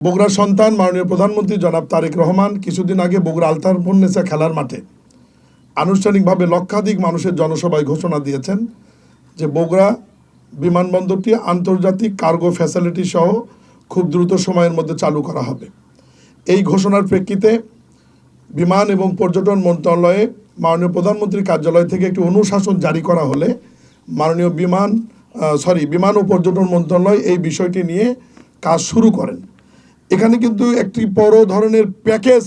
বগুড়ার সন্তান মাননীয় প্রধানমন্ত্রী জনাব তারেক রহমান কিছুদিন আগে বগুড়া আলতারপুরনেসা খেলার মাঠে আনুষ্ঠানিকভাবে লক্ষাধিক মানুষের জনসভায় ঘোষণা দিয়েছেন যে বগুড়া বিমানবন্দরটি আন্তর্জাতিক কার্গো ফ্যাসিলিটি সহ খুব দ্রুত সময়ের মধ্যে চালু করা হবে। এই ঘোষণার প্রেক্ষিতে বিমান এবং পর্যটন মন্ত্রণালয়ে মাননীয় প্রধানমন্ত্রীর কার্যালয় থেকে একটি অনুশাসন জারি করা হলে মাননীয় বিমান ও পর্যটন মন্ত্রণালয় এই বিষয়টি নিয়ে কাজ শুরু করেন। এখানে কিন্তু একটি বড় ধরনের প্যাকেজ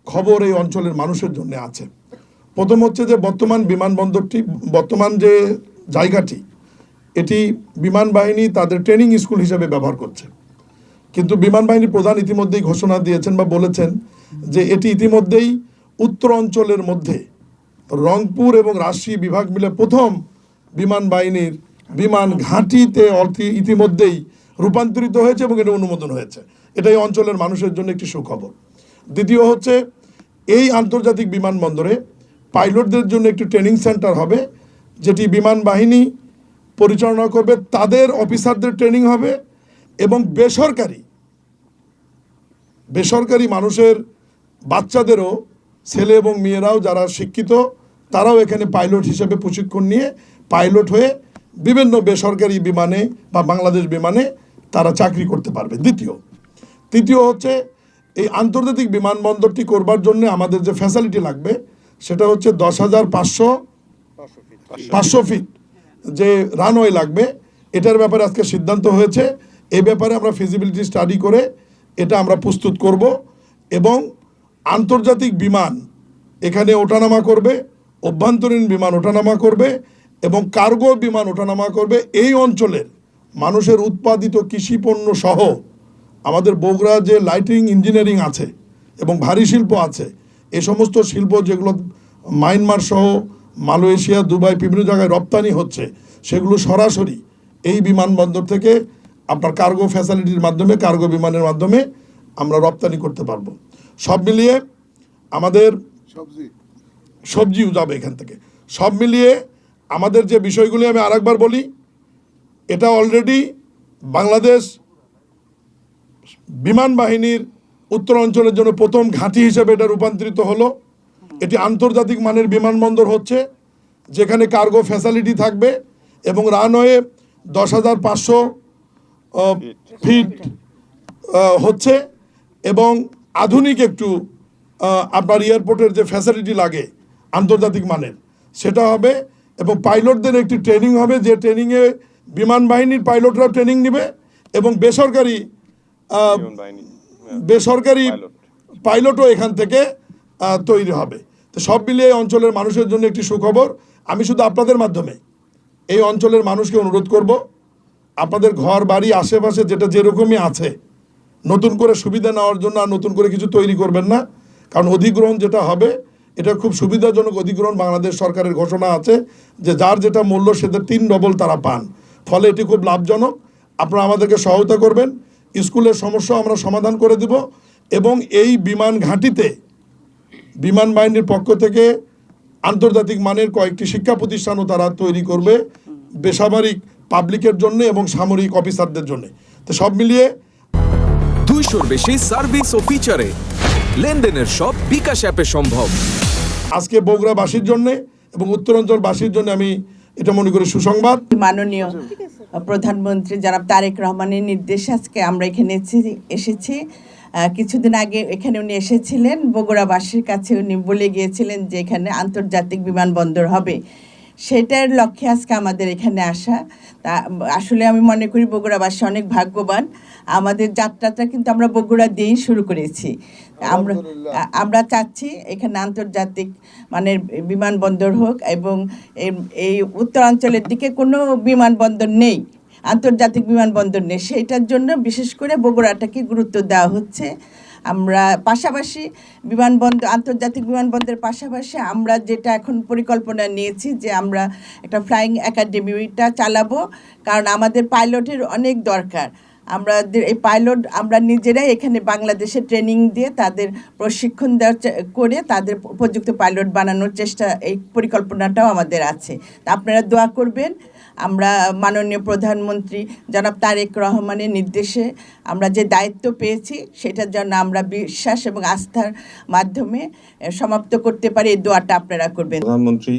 খবর এই অঞ্চলের মানুষের জন্য আছে। প্রথম হচ্ছে যে বর্তমান যে জায়গাটি এটি বিমান বাহিনী তাদের ট্রেনিং স্কুল হিসেবে ব্যবহার করছে, কিন্তু বিমান বাহিনীর প্রধান ইতিমধ্যেই ঘোষণা দিয়েছেন বা বলেছেন যে এটি ইতিমধ্যেই উত্তর অঞ্চলের মধ্যে রংপুর এবং রাজশাহী বিভাগ মিলে প্রথম বিমান বাহিনীর বিমান ঘাঁটিতে ইতিমধ্যেই রূপান্তরিত হয়েছে এবং এটা অনুমোদন হয়েছে। এটাই অঞ্চলের মানুষের জন্য একটি সুখবর। দ্বিতীয় হচ্ছে এই আন্তর্জাতিক বিমানবন্দরে পাইলটদের জন্য একটি ট্রেনিং সেন্টার হবে, যেটি বিমান বাহিনী পরিচালনা করবে, তাদের অফিসারদের ট্রেনিং হবে এবং বেসরকারি মানুষের বাচ্চাদেরও, ছেলে এবং মেয়েরাও যারা শিক্ষিত তারাও এখানে পাইলট হিসেবে প্রশিক্ষণ নিয়ে পাইলট হয়ে বিভিন্ন বেসরকারি বিমানে বা বাংলাদেশ বিমানে তারা চাকরি করতে পারবে। তৃতীয় হচ্ছে এই আন্তর্জাতিক বিমানবন্দরটি করবার জন্য আমাদের যে ফ্যাসিলিটি লাগবে সেটা হচ্ছে 10,500 ফিট যে রানওয়ে লাগবে। এটার ব্যাপারে আজকে সিদ্ধান্ত হয়েছে। এই ব্যাপারে আমরা ফিজিবিলিটি স্টাডি করে এটা আমরা প্রস্তুত করব এবং আন্তর্জাতিক বিমান এখানে ওঠানামা করবে, অভ্যন্তরীণ বিমান ওঠানামা করবে এবং কার্গো বিমান ওঠানামা করবে। এই অঞ্চলের মানুষের উৎপাদিত কৃষিপণ্য সহ আমাদের বগুড়া যে লাইটিং ইঞ্জিনিয়ারিং আছে এবং ভারী শিল্প আছে, এই সমস্ত শিল্প যেগুলো মায়ানমার সহ মালয়েশিয়া, দুবাই বিভিন্ন জায়গায় রপ্তানি হচ্ছে, সেগুলো সরাসরি এই বিমানবন্দর থেকে আপনার কার্গো ফ্যাসিলিটির মাধ্যমে, কার্গো বিমানের মাধ্যমে আমরা রপ্তানি করতে পারবো। সব মিলিয়ে আমাদের সবজিও যাবে এখান থেকে। সব মিলিয়ে আমাদের যে বিষয়গুলি আমি আরেকবার বলি, এটা অলরেডি বাংলাদেশ বিমান বাহিনীর উত্তর অঞ্চলের জন্য প্রথম ঘাঁটি হিসেবে এটা রূপান্তরিত হলো। এটি আন্তর্জাতিক মানের বিমানবন্দর হচ্ছে, যেখানে কার্গো ফ্যাসিলিটি থাকবে এবং রানওয়ে 10,500 ফিট হচ্ছে এবং আধুনিক একটু আপনার এয়ারপোর্টের যে ফ্যাসিলিটি লাগে আন্তর্জাতিক মানের সেটা হবে এবং পাইলটদের একটি ট্রেনিং হবে, যে ট্রেনিংয়ে বিমান বাহিনীর পাইলটরা ট্রেনিং নেবে এবং বেসরকারি পাইলটও এখান থেকে তৈরি হবে। তো সব মিলিয়ে এই অঞ্চলের মানুষের জন্য একটি সুখবর। আমি শুধু আপনাদের মাধ্যমে এই অঞ্চলের মানুষকে অনুরোধ করব, আপনাদের ঘর বাড়ি আশেপাশে যেটা যেরকমই আছে নতুন করে সুবিধা নেওয়ার জন্য আর নতুন করে কিছু তৈরি করবেন না, কারণ অধিগ্রহণ যেটা হবে এটা খুব সুবিধাজনক অধিগ্রহণ। বাংলাদেশ সরকারের ঘোষণা আছে যে যার যেটা মূল্য সেটা 3 ডবল তারা পান, ফলে এটি খুব লাভজনক। আপনারা আমাদেরকে সহায়তা করবেন, স্কুলের সমস্যা আমরা সমাধান করে দেব এবং এই বিমান ঘাঁটিতে বিমান বাহিনীর পক্ষ থেকে আন্তর্জাতিক মানের কয়েকটি শিক্ষা প্রতিষ্ঠানও তারা তৈরি করবে বেসামরিক পাবলিকের জন্য এবং সামরিক অফিসারদের জন্য। তো সব মিলিয়ে 200-র বেশি সার্ভিস ও ফিচারে লেনদেনের সব বিকাশ অ্যাপে সম্ভব। আজকে বগুড়াবাসীর জন্য এবং উত্তরাঞ্চলবাসীর জন্য আমি এটা মনে করি সুসংবাদ। মাননীয় প্রধানমন্ত্রী জনাব তারেক রহমানের নির্দেশে আজকে আমরা এখানে এসেছি। কিছুদিন আগে এখানে উনি এসেছিলেন, বগুড়াবাসীর কাছে উনি বলে গিয়েছিলেন যে এখানে আন্তর্জাতিক বিমানবন্দর হবে। সেটার লক্ষ্যে আজকে আমাদের এখানে আসা। তা আসলে আমি মনে করি বগুড়াবাসী অনেক ভাগ্যবান। আমাদের যাত্রাটা কিন্তু আমরা বগুড়া দিয়েই শুরু করেছি। আমরা চাচ্ছি এখানে আন্তর্জাতিক মানের বিমানবন্দর হোক এবং এই উত্তরাঞ্চলের দিকে কোনো বিমানবন্দর নেই, আন্তর্জাতিক বিমানবন্দর নেই, সেইটার জন্য বিশেষ করে বগুড়াটাকে গুরুত্ব দেওয়া হচ্ছে। আমরা পাশাপাশি আন্তর্জাতিক বিমানবন্দরের পাশাপাশি আমরা যেটা এখন পরিকল্পনা নিয়েছি যে আমরা একটা ফ্লাইং একাডেমিটা চালাবো, কারণ আমাদের পাইলটের অনেক দরকার। এই পাইলট আমরা নিজেরাই এখানে বাংলাদেশে ট্রেনিং দিয়ে তাদের প্রশিক্ষণ করে তাদের উপযুক্ত পাইলট বানানোর চেষ্টা, এই পরিকল্পনাটাও আমাদের আছে। তা আপনারা দোয়া করবেন। আমরা মাননীয় প্রধানমন্ত্রী জনাব তারেক রহমানের নির্দেশে আমরা যে দায়িত্ব পেয়েছি সেটার জন্য আমরা বিশ্বাস এবং আস্থার মাধ্যমে সমাপ্ত করতে পারি, এই দোয়াটা আপনারা করবেন। প্রধানমন্ত্রী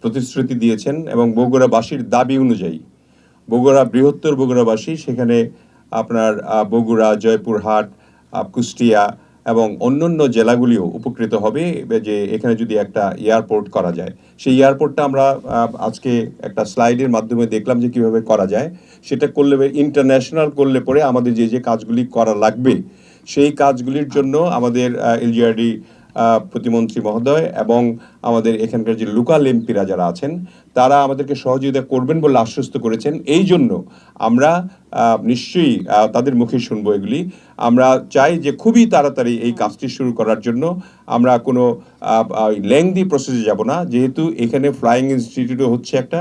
প্রতিশ্রুতি দিয়েছেন এবং বগুড়াবাসীর দাবি অনুযায়ী বগুড়া বৃহত্তর বগুড়াবাসী সেখানে আপনার বগুড়া, জয়পুরহাট, কুষ্টিয়া এবং অন্যান্য জেলাগুলিও উপকৃত হবে যে এখানে যদি একটা এয়ারপোর্ট করা যায়। সেই এয়ারপোর্টটা আমরা আজকে একটা স্লাইডের মাধ্যমে দেখলাম যে কিভাবে করা যায়। সেটা করলে ইন্টারন্যাশনাল করলে পরে আমাদের যে যে কাজগুলি করা লাগবে সেই কাজগুলির জন্য আমাদের এলজিআরডি প্রতিমন্ত্রী মহোদয় এবং আমাদের এখানকার যে লোকাল এমপিরা যারা আছেন তারা আমাদেরকে সহযোগিতা করবেন বলে আশ্বস্ত করেছেন। এই জন্য আমরা নিশ্চয়ই তাদের মুখে শুনবো এগুলি। আমরা চাই যে খুবই তাড়াতাড়ি এই কাজটি শুরু করার জন্য। আমরা কোনো লেংদি প্রসেসে যাব না, যেহেতু এখানে ফ্লাইং ইনস্টিটিউটও হচ্ছে একটা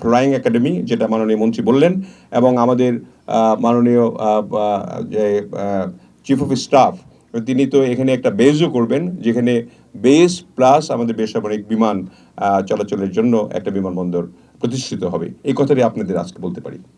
ফ্লাইং একাডেমি, যেটা মাননীয় মন্ত্রী বললেন, এবং আমাদের মাননীয় যে চিফ অফ স্টাফ তিনি তো এখানে একটা বেসও করবেন, যেখানে বেস প্লাস আমাদের বেসামরিক বিমান চলাচলের জন্য একটা বিমানবন্দর প্রতিষ্ঠিত হবে। এই কথাটি আপনাদের আজকে বলতে পারি।